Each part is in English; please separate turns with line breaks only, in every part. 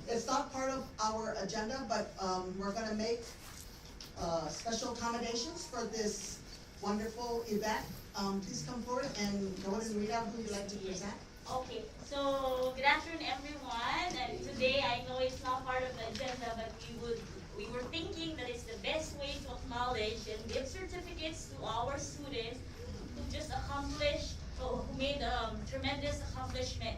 It's not part of our agenda, but we're going to make special accommodations for this wonderful event. Please come forward and go ahead and read out who you'd like to present.
Okay, so good afternoon, everyone. And today, I know it's not part of the agenda, but we were thinking that it's the best way to acknowledge and give certificates to our students who just accomplished, who made a tremendous accomplishment.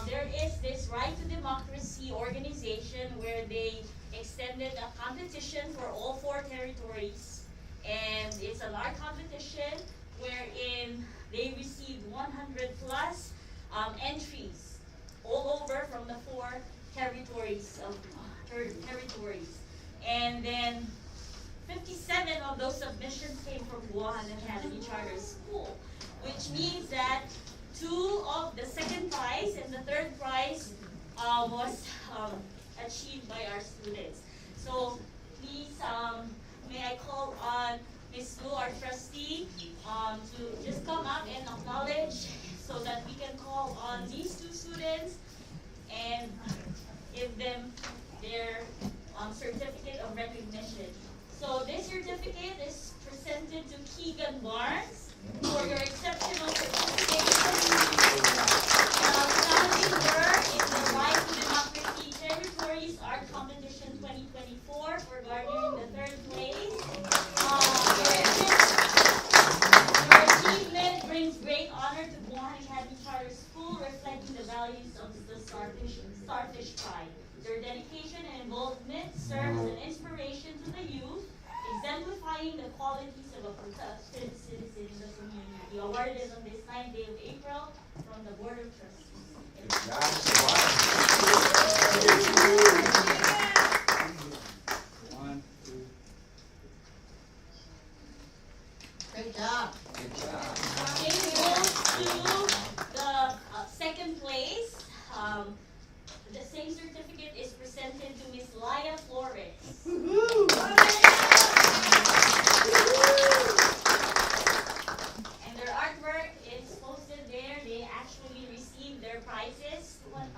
There is this Right to Democracy organization where they extended a competition for all 4 territories, and it's a large competition wherein they received 100 plus entries all over from the 4 territories and then 57 of those submissions came from Guahan Academy Charter School, which means that 2 of the second prize and the third prize was achieved by our students. So please, may I call on Ms. Lou, our trustee, to just come up and acknowledge so that we can call on these 2 students and give them their certificate of recognition. So this certificate is presented to Keegan Barnes for your exceptional participation. Challenging work in the Right to Democracy Territories Art Competition 2024 for garnering the 3rd place. Your achievement brings great honor to Guahan Academy Charter School, reflecting the values of the Starfish Tribe. Your dedication and involvement serve as an inspiration to the youth, exemplifying the qualities of a productive citizen in the community. The award is on this 9th day of April from the Board of Trustees.
Great job.
It goes to the 2nd place. The same certificate is presented to Miss Laya Flores. And their artwork is posted there. They actually received their prizes, $250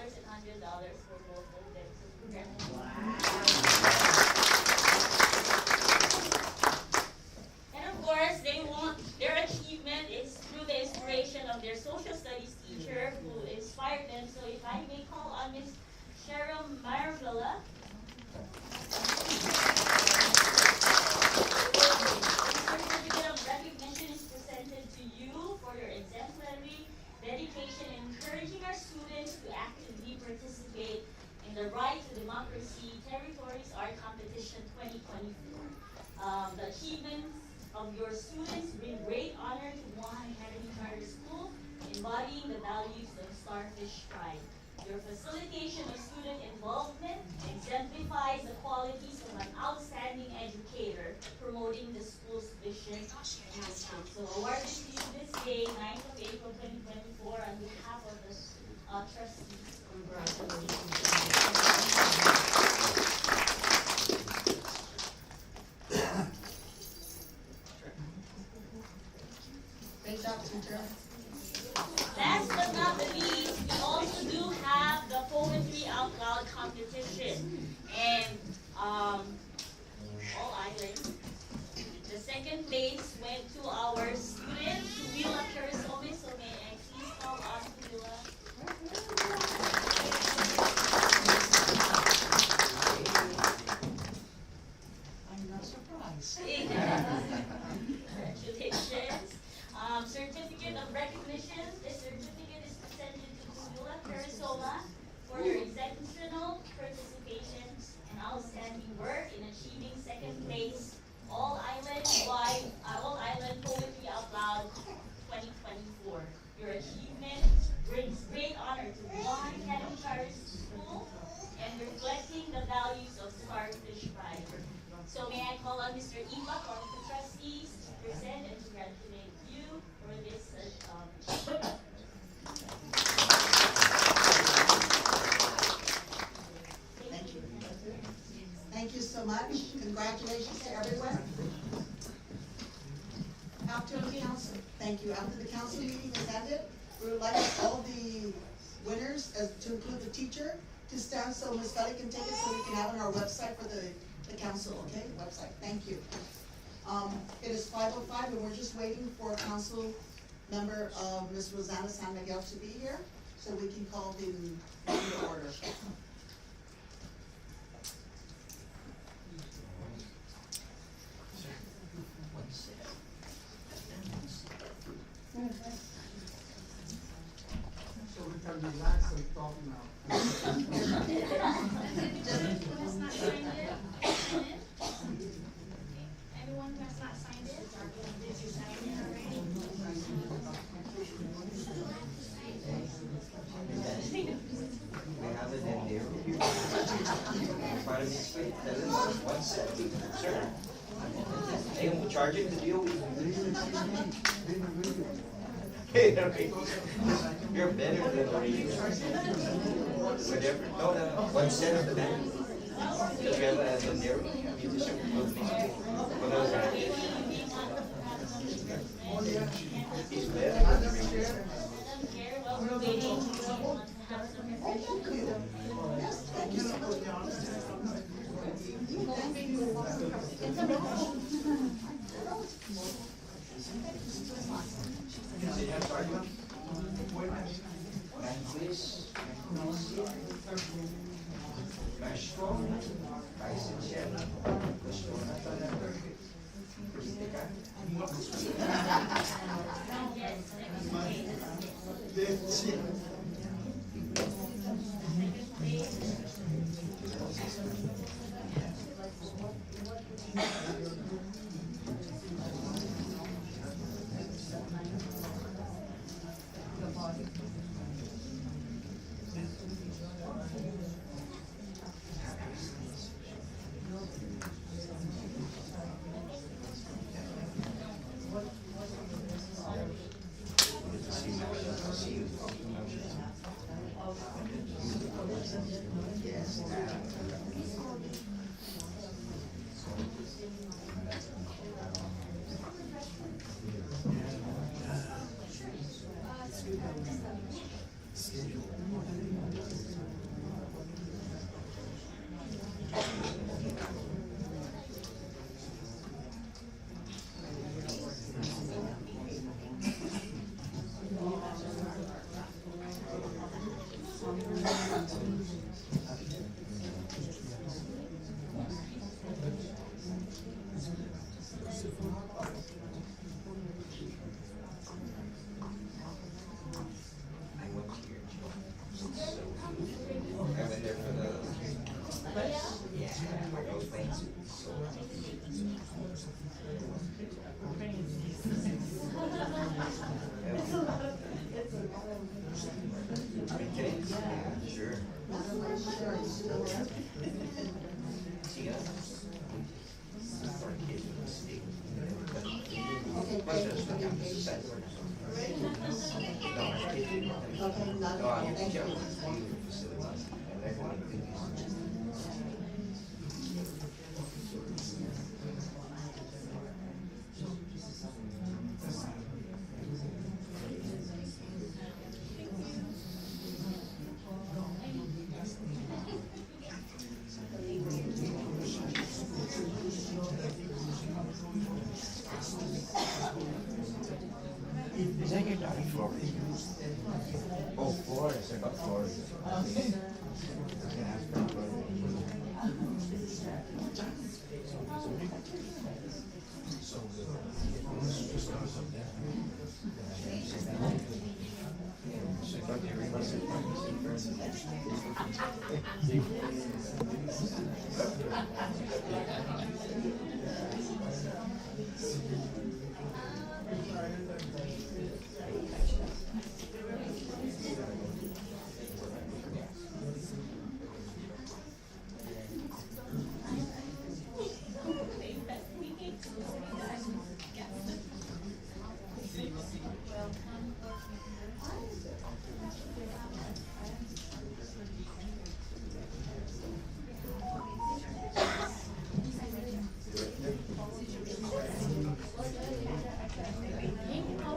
and $100 for both of them. So congratulations. And of course, their achievement is through the inspiration of their social studies teacher who inspired them. So if I may call on Miss Cheryl Maravilla. Certificate of recognition is presented to you for your exemplary dedication in encouraging our students to actively participate in the Right to Democracy Territories Art Competition 2024. The achievements of your students bring great honor to Guahan Academy Charter School, embodying the values of Starfish Tribe. Your facilitation of student involvement exemplifies the qualities of an outstanding educator, promoting the school's vision and mission. So awarded to you this day, 9th of April 2024, on behalf of the trustees. Congratulations.
Great job, teacher.
Last but not the least, we also do have the Poetry Out Loud competition. And all islands. The 2nd place went to our student, Willa Carisome. So may I please call on Willa.
I'm not surprised.
Congratulations. Certificate of recognition. This certificate is presented to Willa Carisoma for your exceptional participation and outstanding work in achieving 2nd place All Island Poetry Out Loud 2024. Your achievement brings great honor to Guahan Academy Charter School and reflecting the values of Starfish Tribe. So may I call on Mr. Iba, one of the trustees, to present and congratulate you for this
Thank you. Thank you so much. Congratulations to everyone. After the council meeting is ended, we would like all the winners, to include the teacher, to stand so Ms. Kelly can take it so we can have it on our website for the council, okay? Website, thank you. It is 5:05 and we're just waiting for council member, Ms. Rosanna San Miguel to be here, so we can call the meeting to order.
So we can relax and talk now.
Everyone who has not signed it? Did you sign it already?
We have it in there. Part of this way, tell them one set, sure. They will charge it to deal with. You're better than the whatever, no, one set of the band. Because we have a there, musician, he's better.
Yes, thank you so much.
Please. Maestro, licenciado, Sure. Is that your daughter, Florida? Oh, Florida, I got Florida.
Thank you.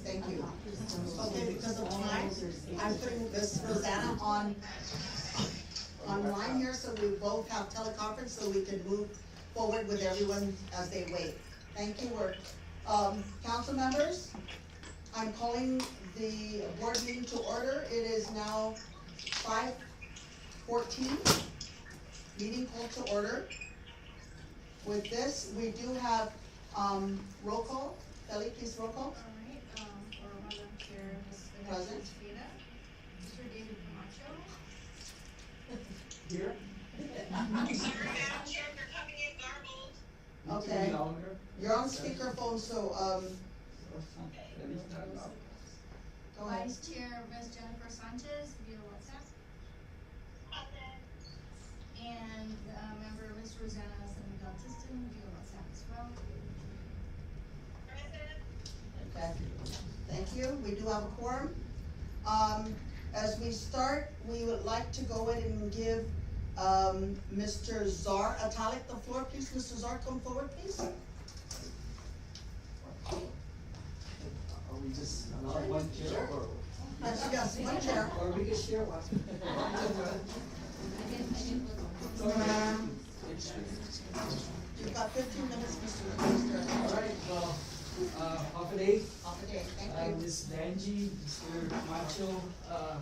Thank you. Okay, because of time, I'm putting Ms. Rosanna online here, so we both have teleconference, so we can move forward with everyone as they wait. Thank you, council members, I'm calling the board meeting to order. It is now 5:14. Meeting called to order. With this, we do have, roll call. Kelly, please roll call.
All right, for Madam Chair, Ms.
Present.
Veda, Mr. David Camacho,
Here?
I'm sorry, Madam Chair, you're coming in garbled.
Okay. You're on speakerphone, so, go ahead.
Vice Chair, Ms. Jennifer Sanchez via WhatsApp, and member Ms. Rosanna San via WhatsApp as well.
Okay, thank you. We do have a quorum. As we start, we would like to go ahead and give, Mr. Czar Atalik the floor, please. Mr. Czar, come forward, please.
Are we just allowed one chair or?
Yes, one chair.
Or we can share one?
You've got 15 minutes, Mr.
All right, well, Half a day.
Off the day, thank you.
Miss Nanji, Mr. Macho, I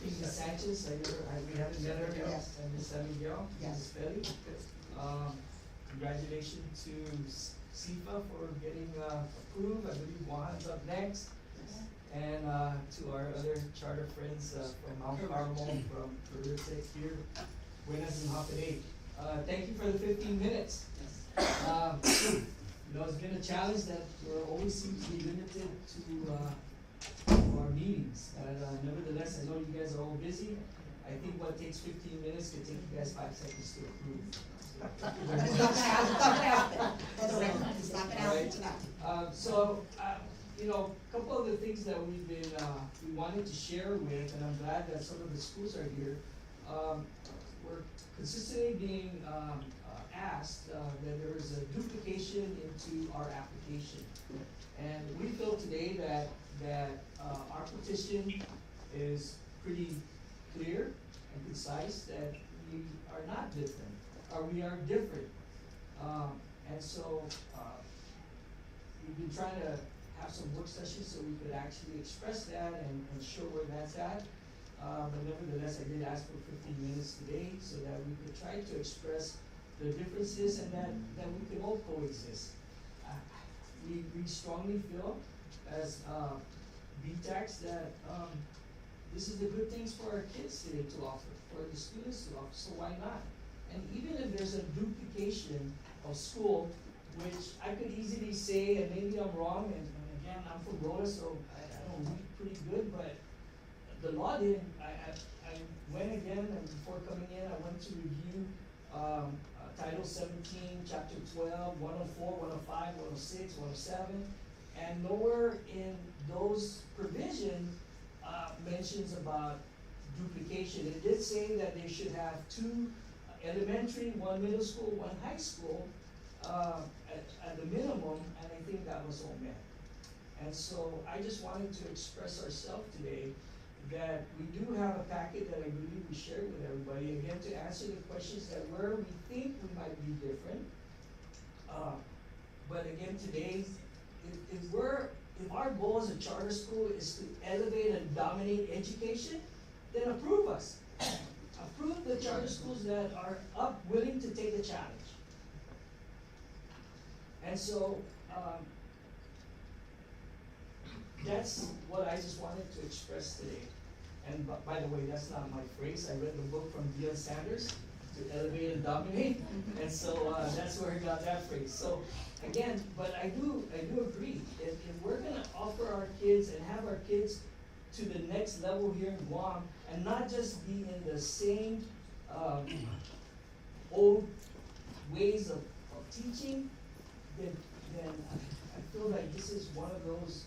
think Miss Sanchez, we haven't met her yet,
Yes.
and Miss San Miguel,
Yes.
Miss Belly. Congratulations to SIFA for getting approved, I believe Guahan's up next. And to our other charter friends from Mount Carmel, from Peru Tech here, Buenas and half a day. Thank you for the 15 minutes. You know, it's been a challenge that we always seem to be limited to our meetings. But nevertheless, I know you guys are all busy. I think what takes 15 minutes could take you guys 5 seconds to approve. Thank you
But
very
it's
much.
not gonna happen, for the record, it's not gonna happen
Alright.
tonight.
You know, a couple of the things that we've been, we wanted to share with, and I'm glad that some of the schools are here. We're consistently being, asked, that there is a duplication into our application. And we feel today that our petition is pretty clear and concise, that we are not different, or we are different. And so, we've been trying to have some work sessions so we could actually express that and show where that's at. But nevertheless, I did ask for 15 minutes today so that we could try to express the differences and that we could all coexist. We strongly feel as BTACs that this is the good things for our kids today to offer, for the students to offer, so why not? And even if there's a duplication of school, which I could easily say, and maybe I'm wrong, and again, I'm from Rhoda, so I don't read pretty good, but the law didn't, I went again, and before coming in, I went to review, Title 17, Chapter 12, 104, 105, 106, 107, and nowhere in those provisions, mentions about duplication. It did say that they should have 2 elementary, 1 middle school, 1 high school, at the minimum, and I think that was all met. And so I just wanted to express ourselves today that we do have a packet that I believe we shared with everybody, again, to answer the questions that where we think we might be different. But again, today, if our goal as a charter school is to elevate and dominate education, then approve us. Approve the charter schools that are willing to take the challenge. And so, that's what I just wanted to express today. And by the way, that's not my phrase. I read the book from Deion Sanders, To Elevate and Dominate, and so that's where I got that phrase. So again, but I do agree. If we're gonna offer our kids and have our kids to the next level here in Guam, and not just be in the same old ways of teaching, then I feel like this is one of those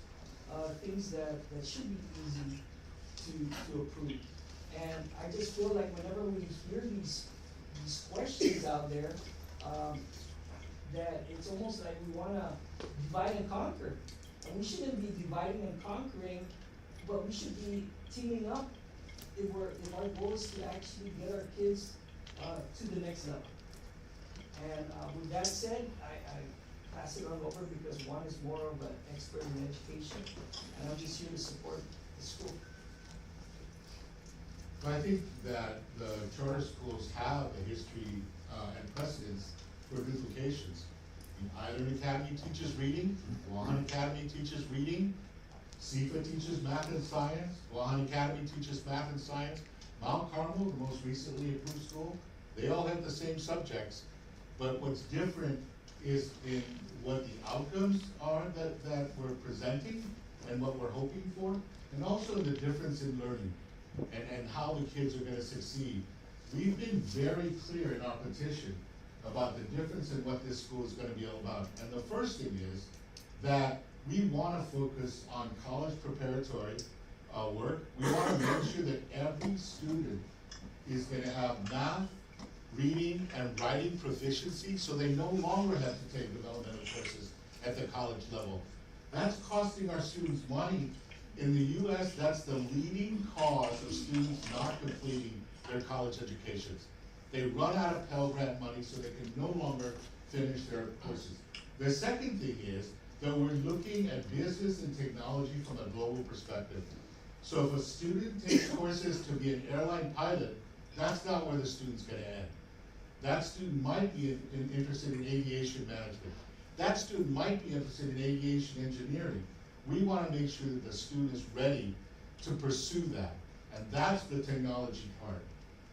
things that should be easy to approve. And I just feel like whenever we hear these questions out there, that it's almost like we wanna divide and conquer. And we shouldn't be dividing and conquering, but we should be teaming up if our goal is to actually get our kids to the next level. And with that said, I pass it on over because Juan is more of an expert in education, and I'm just here to support the school.
I think that the charter schools have a history and precedence for duplications. Island Academy teaches reading, Guahan Academy teaches reading, SIFA teaches math and science, Guahan Academy teaches math and science, Mount Carmel, the most recently approved school, they all have the same subjects, but what's different is in what the outcomes are that we're presenting and what we're hoping for, and also the difference in learning and how the kids are gonna succeed. We've been very clear in our petition about the difference in what this school is gonna be all about. And the first thing is that we wanna focus on college preparatory work. We wanna make sure that every student is gonna have math, reading, and writing proficiency, so they no longer have to take developmental courses at the college level. That's costing our students money. In the US, that's the leading cause of students not completing their college educations. They run out of Pell Grant money, so they can no longer finish their courses. The second thing is that we're looking at business and technology from a global perspective. So if a student takes courses to be an airline pilot, that's not where the student's gonna end. That student might be interested in aviation management. That student might be interested in aviation engineering. We wanna make sure that the student is ready to pursue that, and that's the technology part.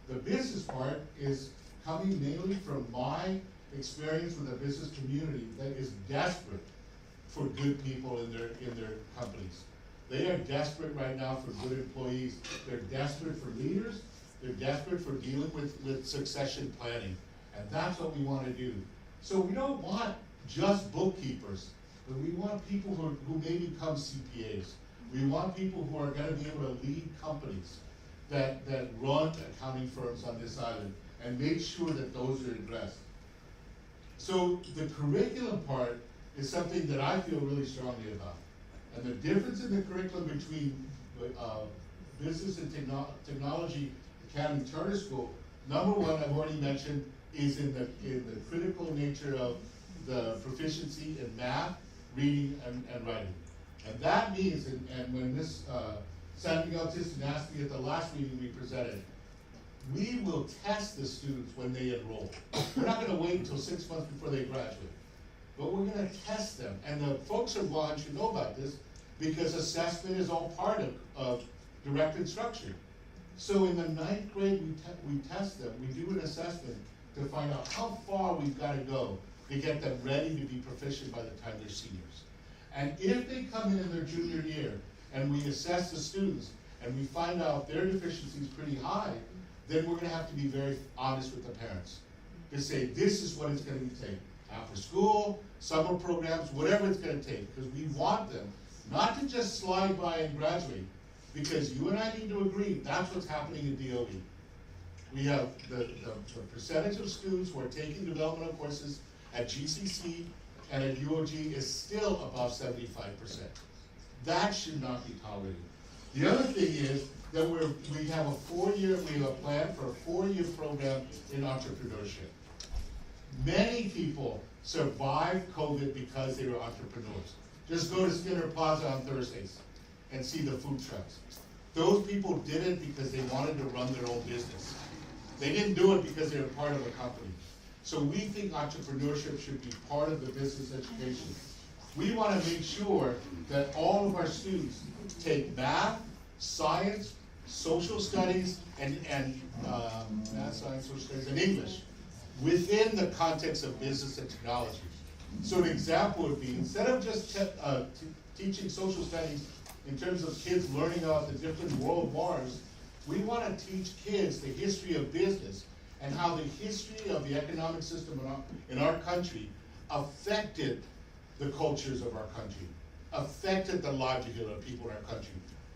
The business part is coming mainly from my experience with the business community that is desperate for good people in their companies. They are desperate right now for good employees. They're desperate for leaders. They're desperate for dealing with succession planning. And that's what we want to do. So we don't want just bookkeepers, but we want people who may become CPAs. We want people who are going to be able to lead companies that run accounting firms on this island and make sure that those are addressed. So the curriculum part is something that I feel really strongly about. And the difference in the curriculum between business and technology academy charter school, number one, I've already mentioned, is in the critical nature of the proficiency in math, reading, and writing. And that means, and when Ms. Sandy Galtiston asked me at the last meeting we presented, we will test the students when they enroll. We're not gonna wait until 6 months before they graduate, but we're gonna test them. And the folks at Guahan should know about this, because assessment is all part of direct instruction. So in the 9th grade, we test them, we do an assessment to find out how far we've gotta go to get them ready to be proficient by the time they're seniors. And if they come in their junior year, and we assess the students, and we find out their deficiency is pretty high, then we're gonna have to be very honest with the parents. To say, this is what it's gonna take. After school, summer programs, whatever it's gonna take, because we want them not to just slide by and graduate, because you and I need to agree, that's what's happening in DOE. We have the percentage of students who are taking developmental courses at GCC and at UOG is still above 75%. That should not be tolerated. The other thing is that we have a plan for a 4-year program in entrepreneurship. Many people survived COVID because they were entrepreneurs. Just go to Skinner Plaza on Thursdays and see the food trucks. Those people did it because they wanted to run their own business. They didn't do it because they were part of a company. So we think entrepreneurship should be part of the business education. We want to make sure that all of our students take math, science, social studies, and math, science, social studies, and English within the context of business and technology. So an example would be, instead of just teaching social studies in terms of kids learning about the different world wars, we want to teach kids the history of business and how the history of the economic system in our country affected the cultures of our country, affected the livelihood of people in our country.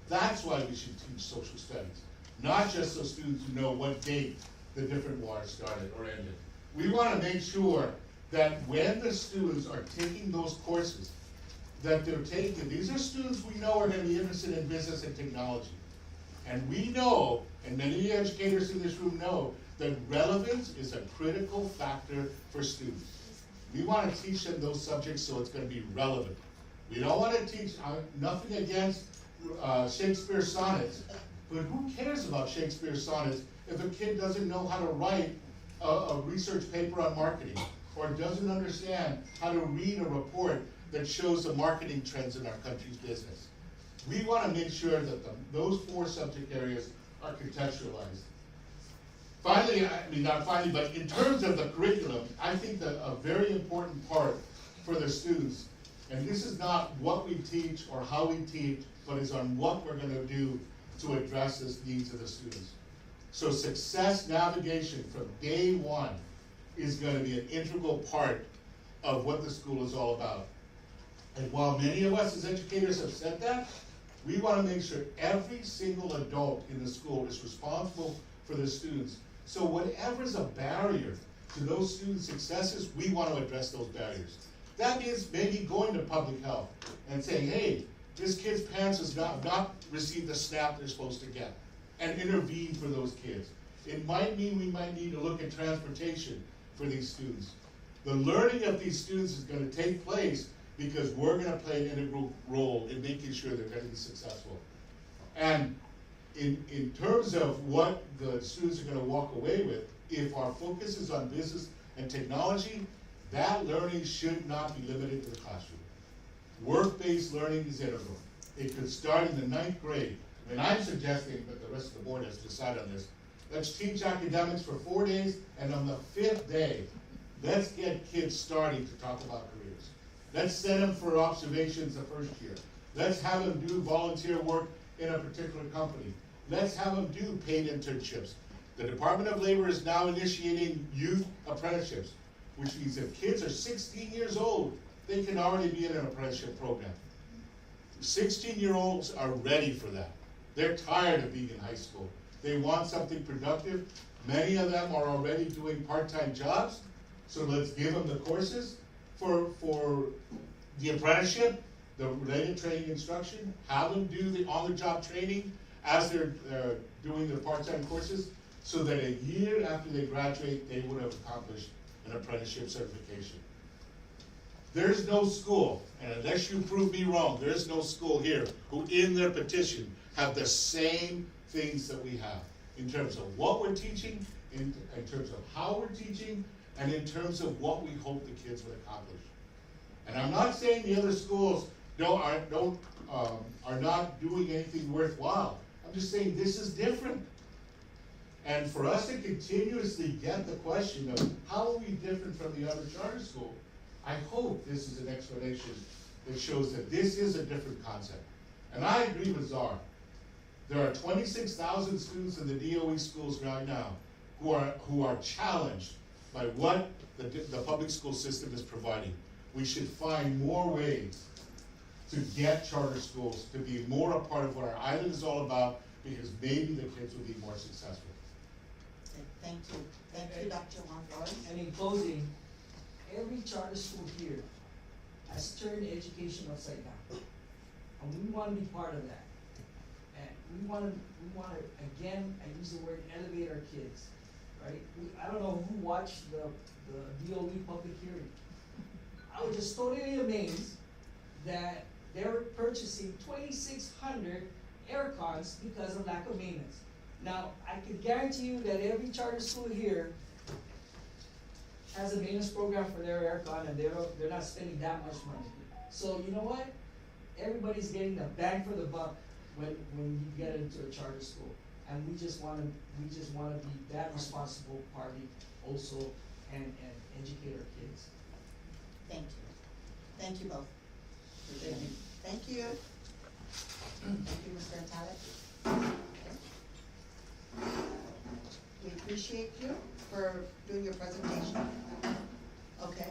That's why we should teach social studies, not just so students know what date the different wars started or ended. We want to make sure that when the students are taking those courses, that they're taking, these are students we know are going to be interested in business and technology. And we know, and many educators in this room know, that relevance is a critical factor for students. We want to teach them those subjects so it's going to be relevant. We don't want to teach, nothing against Shakespeare sonnets, but who cares about Shakespeare sonnets if a kid doesn't know how to write a research paper on marketing, or doesn't understand how to read a report that shows the marketing trends in our country's business. We want to make sure that those 4 subject areas are contextualized. Finally, I mean not finally, but in terms of the curriculum, I think that a very important part for the students, and this is not what we teach or how we teach, but is on what we're going to do to address the needs of the students. So success navigation from day one is going to be an integral part of what the school is all about. And while many of us as educators have said that, we want to make sure every single adult in the school is responsible for the students. So whatever is a barrier to those student successes, we want to address those barriers. That means maybe going to public health and saying, hey, this kid's parents has not received the SNAP they're supposed to get, and intervene for those kids. It might mean we might need to look at transportation for these students. The learning of these students is going to take place because we're gonna play an integral role in making sure they're gonna be successful. And in terms of what the students are gonna walk away with, if our focus is on business and technology, that learning should not be limited to the classroom. Work-based learning is integral. It could start in the 9th grade. I mean, I'm suggesting, but the rest of the board has to decide on this. Let's teach academics for 4 days, and on the 5th day, let's get kids starting to talk about careers. Let's send them for observations the first year. Let's have them do volunteer work in a particular company. Let's have them do paid internships. The Department of Labor is now initiating youth apprenticeships, which means if kids are 16 years old, they can already be in an apprenticeship program. 16-year-olds are ready for that. They're tired of being in high school. They want something productive. Many of them are already doing part-time jobs, so let's give them the courses for the apprenticeship, the related training instruction, have them do the on-the-job training as they're doing their part-time courses, so that a year after they graduate, they would have accomplished an apprenticeship certification. There's no school, and unless you prove me wrong, there's no school here who in their petition have the same things that we have in terms of what we're teaching, in terms of how we're teaching, and in terms of what we hope the kids would accomplish. And I'm not saying the other schools are not doing anything worthwhile. I'm just saying this is different. And for us to continuously get the question of how are we different from the other charter school, I hope this is an explanation that shows that this is a different concept. And I agree with Czar. There are 26,000 students in the DOE schools right now who are challenged by what the public school system is providing. We should find more ways to get charter schools to be more a part of what our island is all about, because maybe the kids will be more successful.
Okay, thank you. Thank you, Dr. Juan Flores.
And in closing, every charter school here has turned education upside down. And we want to be part of that. And we want to, again, I use the word elevate our kids, right? I don't know who watched the DOE public hearing. I was just totally amazed that they were purchasing 2,600 air cons because of lack of maintenance. Now, I can guarantee you that every charter school here has a maintenance program for their aircon, and they're not spending that much money. So you know what? Everybody's getting the bang for the buck when you get into a charter school, and we just want to be that responsible party also, and educate our kids.
Thank you. Thank you both.
Thank you.
Thank you. Thank you, Mr. Atalik. We appreciate you for doing your presentation. Okay,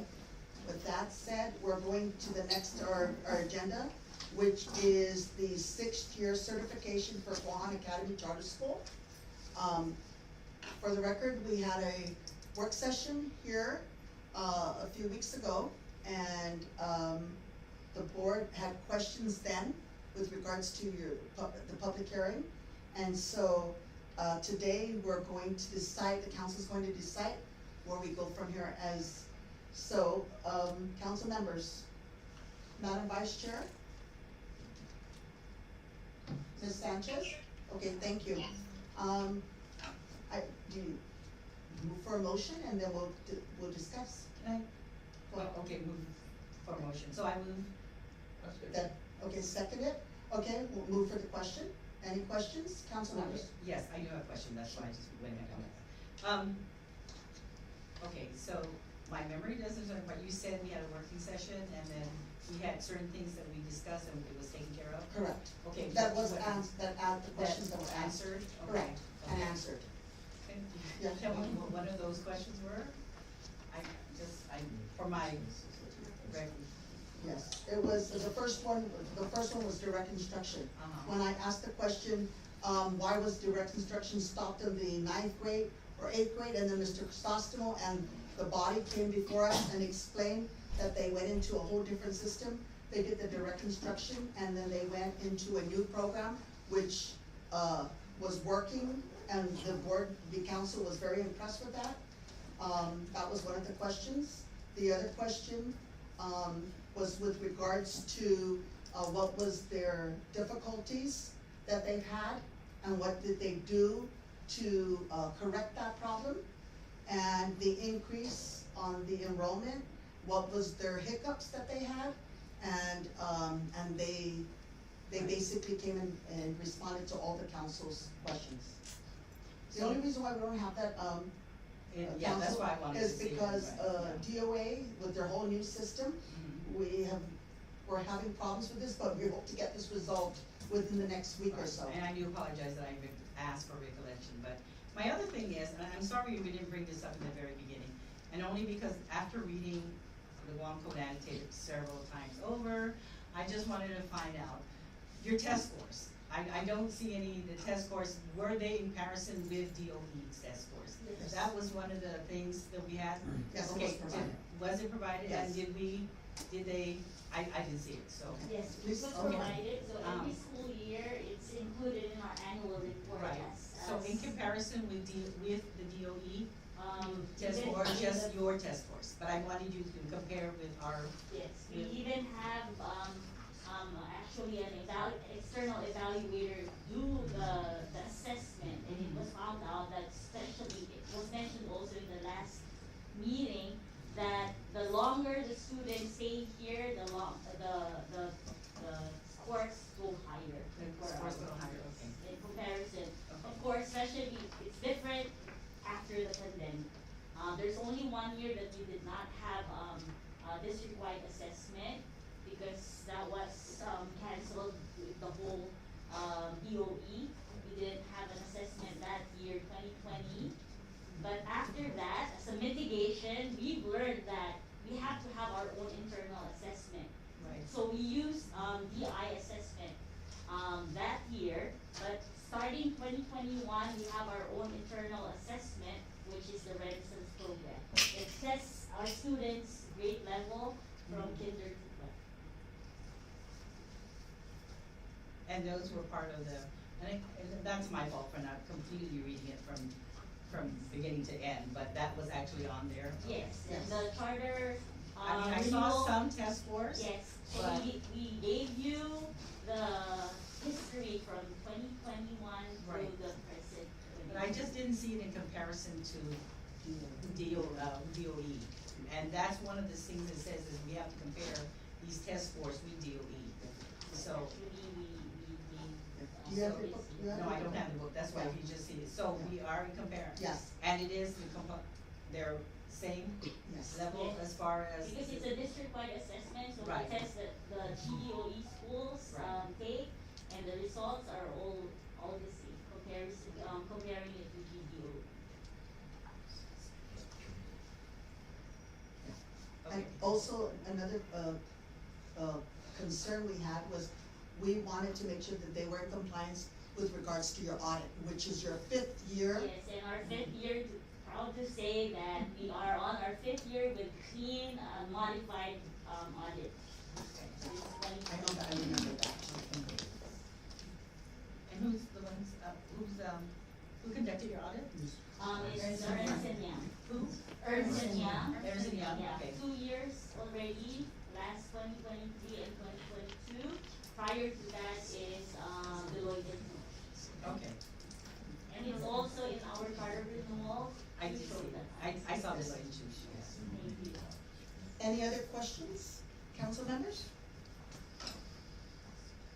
with that said, we're going to the next, our agenda, which is the 6th year certification for Guahan Academy Charter School. For the record, we had a work session here a few weeks ago, and the board had questions then with regards to the public hearing. And so today we're going to decide, the council's going to decide where we go from here. As so, council members, Madam Vice Chair, Ms. Sanchez. Okay, thank you. Do you move for a motion, and then we'll discuss.
Can I? Okay, move for motion. So I move.
That's good.
That, okay, second it. Okay, we'll move for the question. Any questions, council members?
Yes, I do have a question. That's why I just went ahead on that. Okay, so my memory doesn't, but you said we had a working session, and then we had certain things that we discussed and it was taken care of?
Correct.
Okay.
That was the questions that were
answered? Okay.
Correct, and
Okay.
answered.
Can
Yeah.
you tell me what one of those questions were? For my record.
Yes, it was, the first one was direct instruction.
Uh-huh.
When I asked the question, why was direct instruction stopped in the 9th grade or 8th grade, and then Mr. Crisostomo and the body came before us and explained that they went into a whole different system. They did the direct instruction, and then they went into a new program, which, was working, and the council was very impressed with that. That was one of the questions. The other question, was with regards to, what was their difficulties that they've had, and what did they do to, correct that problem, and the increase on the enrollment, what was their hiccups that they had, and they basically came in and responded to all the council's questions. The only reason why we don't have that,
Yeah, that's
council
why I wanted to
is
see it,
because,
right, yeah.
DOA, with their whole new system,
Mhm.
we're having problems with this, but we hope to get this resolved within the next week or so.
And I do apologize that I asked for recollection, but my other thing is, and I'm sorry we didn't bring this up in the very beginning, and only because after reading the Guam Code Annotated several times over, I just wanted to find out your test scores. I don't see any, the test scores, were they in comparison with DOE's test scores?
Yes.
That was one of the things that we had?
Yes, it was
Okay,
provided.
was it provided,
Yes.
and did they, I didn't see it, so.
Yes, it
Please,
was
okay.
provided, so every
Um,
school year, it's included in our annual report
Right, so in comparison with with the DOE test
even
score, or
in
just
the-
your test scores, but I wanted you to compare with our,
Yes, we
Yeah.
even have, actually an external evaluator do the assessment, and it was found out that especially, it was mentioned also in the last meeting, that the longer the students stay here, the scores go higher.
the
for
scores
our-
go higher, okay.
In comparison,
Okay.
of course, especially, it's different after the pandemic. There's only 1 year that we did not have, a district-wide assessment, because that was, canceled with the whole, DOE. We didn't have an assessment that year, 2020. But after that, as a mitigation, we've learned that we have to have our own internal assessment.
Right.
So we used, DI assessment, that year, but starting 2021, we have our own internal assessment, which is the Renaissance program. It tests our students' grade level from kinder to 12.
And those were part of the, and that's my fault for not completely reading it from beginning to end, but that was actually on there. Okay.
Yes,
Yes.
the charter,
I mean, I saw
renewal-
some test scores.
Yes,
but-
and we gave you the history from 2021
Right.
to the present.
But I just didn't see it in comparison to DOE. And that's one of the things it says is we have to compare these test scores with DOE. So,
Actually, we
Do you have
so
your book? You have
no,
your
I don't
book?
have the book, that's why you just see it. So we are in comparison.
Yes,
And it is they're same
yes.
level
Yes.
as far as.
because it's a district-wide assessment, so
Right.
we test the TDOE schools,
Right.
take, and the results are all the same, comparing it to TDOE.
Okay.
And also, another, concern we had was, we wanted to make sure that they were in compliance with regards to your audit, which is your 5th year.
Yes, and our 5th year, proud to say that we are on our 5th year with clean, modified, audit. This is
I know that, I remember that.
And who's the ones, who conducted your audit?
It's
Ernst
Ernst
and
and Young.
Who?
Ernst and Young.
Ernst and Young,
Yeah,
okay.
2 years already, last 2023 and 2022. Prior to that is, Deloitte and Touche.
Okay,
And it's also in our charter renewal.
I
we
did
showed
see
that.
that, I saw this on YouTube, yes.
Thank you.
Any other questions, council members?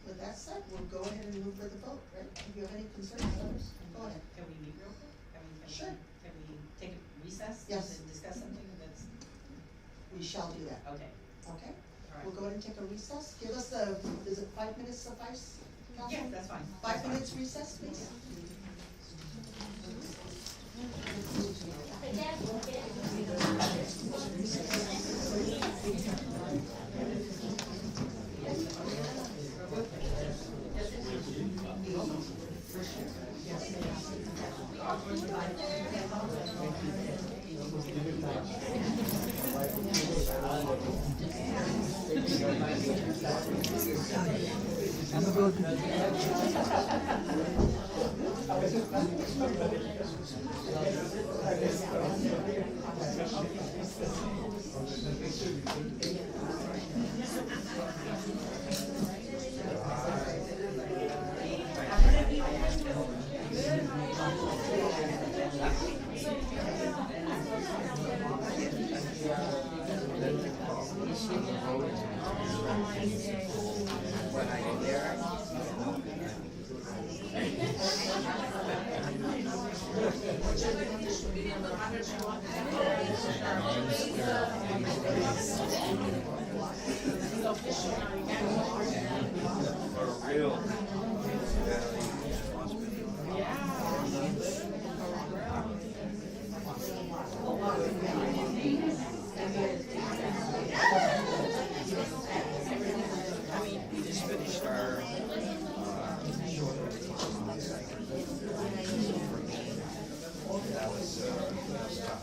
With that said, we'll go ahead and move for the vote, right? If you have any concerns, others, go ahead.
Can we meet real quick?
Sure.
Can we take a recess?
Yes.
And discuss something that's,
We shall do that,
okay,
okay?
all
We'll
right.
go ahead and take a recess. Give us is it 5 minutes suffice, council?
Yeah, that's fine.
5 minutes recess, please?
We just finished our that was tough.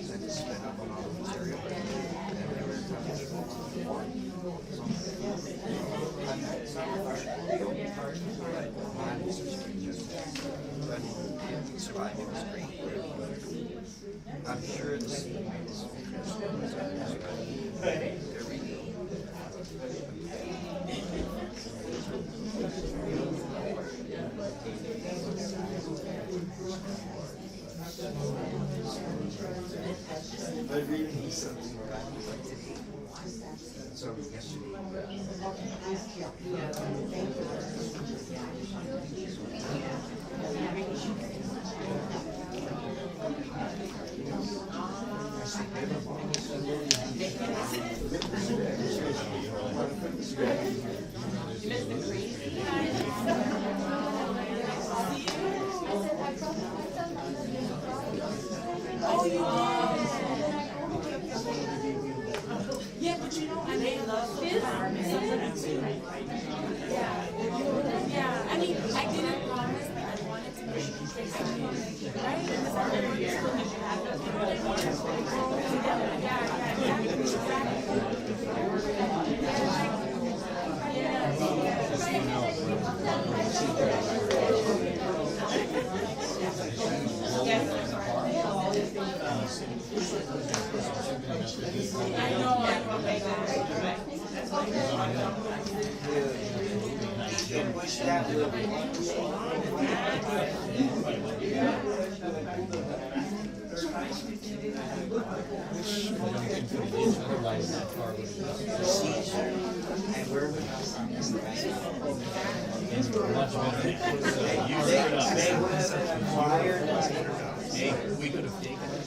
I just spent up on all the material and they were it's not the only part, but mine was just but surviving was great. I'm sure this but reading is something that I would like to do. So yesterday.
Oh, you did? Yeah, but you know, I made love this. Yeah, I mean, I didn't promise, but I wanted to make sure, right?
We could have taken it.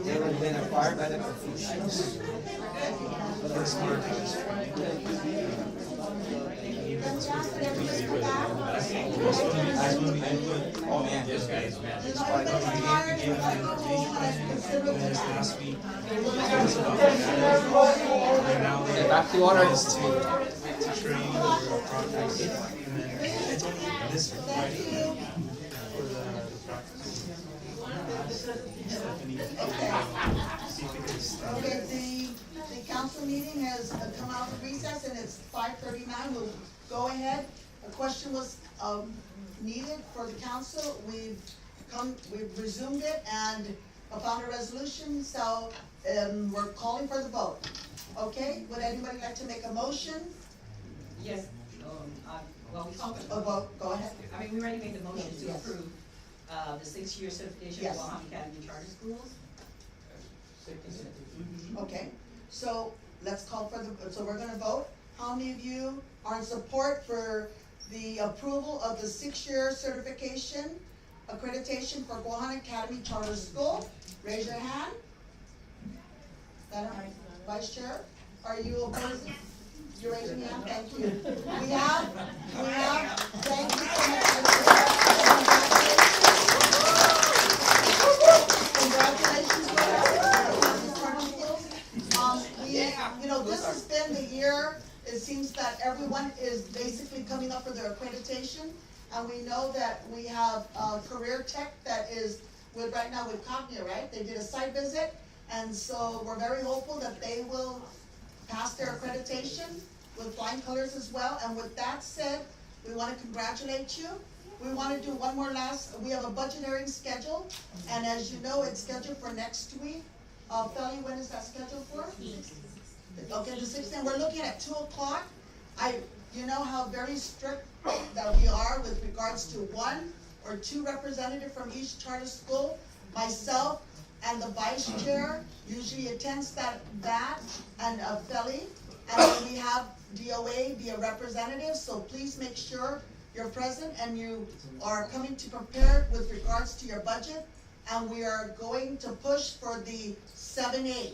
They would have been acquired by the Confucians. Oh man, this guy is mad.
Last week. Back to order. To train or practice, and then it's only this Friday for the practice. Stephanie, see if we can start.
Okay, the council meeting has come out of recess and it's 5:39. We'll go ahead. A question was needed for the council. We've resumed it and found a resolution, so we're calling for the vote. Okay, would anybody like to make a motion?
Yes, well, we called it.
A vote, go ahead.
I mean, we already made the motion to
Yes.
approve, the 6-year certification
Yes.
of Guahan Academy Charter Schools.
Okay, so let's call for the, so we're gonna vote. How many of you are in support for the approval of the 6-year certification accreditation for Guahan Academy Charter School? Raise your hand. Madam Vice Chair, are you opposing? You're raising your hand, thank you. We have, thank you so much. Congratulations, you know, this has been the year, it seems that everyone is basically coming up for their accreditation. And we know that we have Career Tech that is with, right now with Cognia, right? They did a site visit, and so we're very hopeful that they will pass their accreditation with flying colors as well. And with that said, We wanna congratulate you. We wanna do one more we have a budget hearing scheduled, and as you know, it's scheduled for next week. Feli, when is that scheduled for? Okay, the 16th, we're looking at 2:00. You know how very strict that we are with regards to 1 or 2 representatives from each charter school. Myself and the vice chair usually attends that, and Feli, and then we have DOA be a representative, so please make sure you're present and you are coming to prepare with regards to your budget. And we are going to push for the 7-8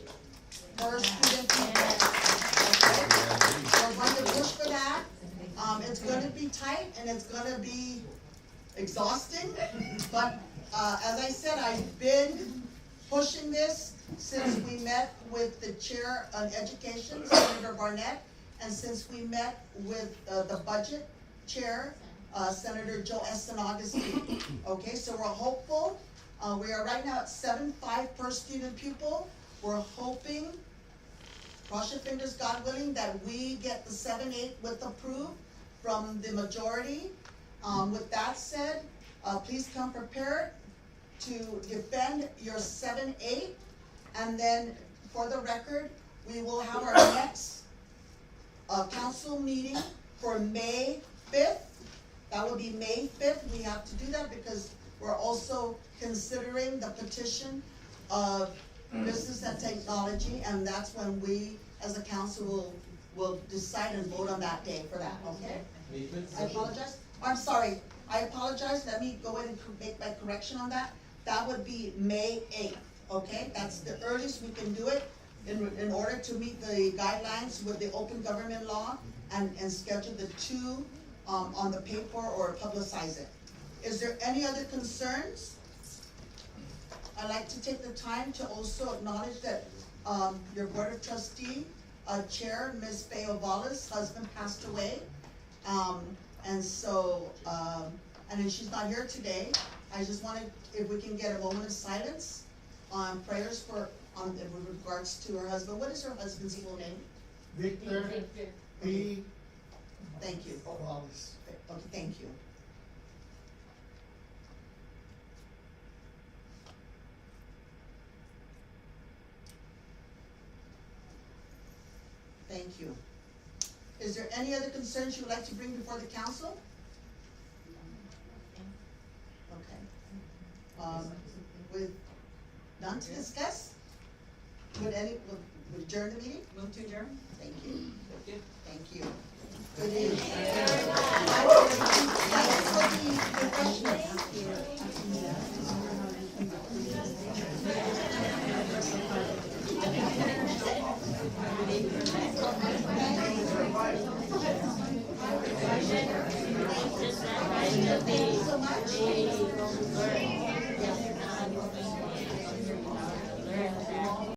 per student pupil. Okay? We're going to push for that. It's gonna be tight and it's gonna be exhausting, but, as I said, I've been pushing this since we met with the chair on education, Senator Barnett, and since we met with, the budget chair, Senator Joe Eston-Augustine. Okay, so we're hopeful. We are right now at 7.5 per student pupil. We're hoping, cross your fingers, God willing, that we get the 7-8 with approved from the majority. With that said, please come prepared to defend your 7-8. And then, for the record, we will have our next council meeting for May 5th. That will be May 5th. We have to do that because we're also considering the petition of business and technology, and that's when we, as a council, will decide and vote on that day for that, okay? I apologize. I'm sorry. I apologize. Let me go ahead and make my correction on that. That would be May 8th, okay? That's the earliest we can do it in order to meet the guidelines with the open government law and schedule the 2 on the paper or publicize it. Is there any other concerns? I'd like to take the time to also acknowledge that your Board of Trustee Chair, Ms. Faye Ovala's husband passed away. And so, and then she's not here today. I just wanted, if we can get a moment of silence on prayers for, with regards to her husband. What is her husband's full name?
Victor P.
Thank you.
Wallace.
Okay, thank you. Thank you. Is there any other concerns you would like to bring before the council? Okay. With none to discuss? Would adjourn the meeting?
Move to adjourn?
Thank you. Thank you. Good evening. Thank you so much.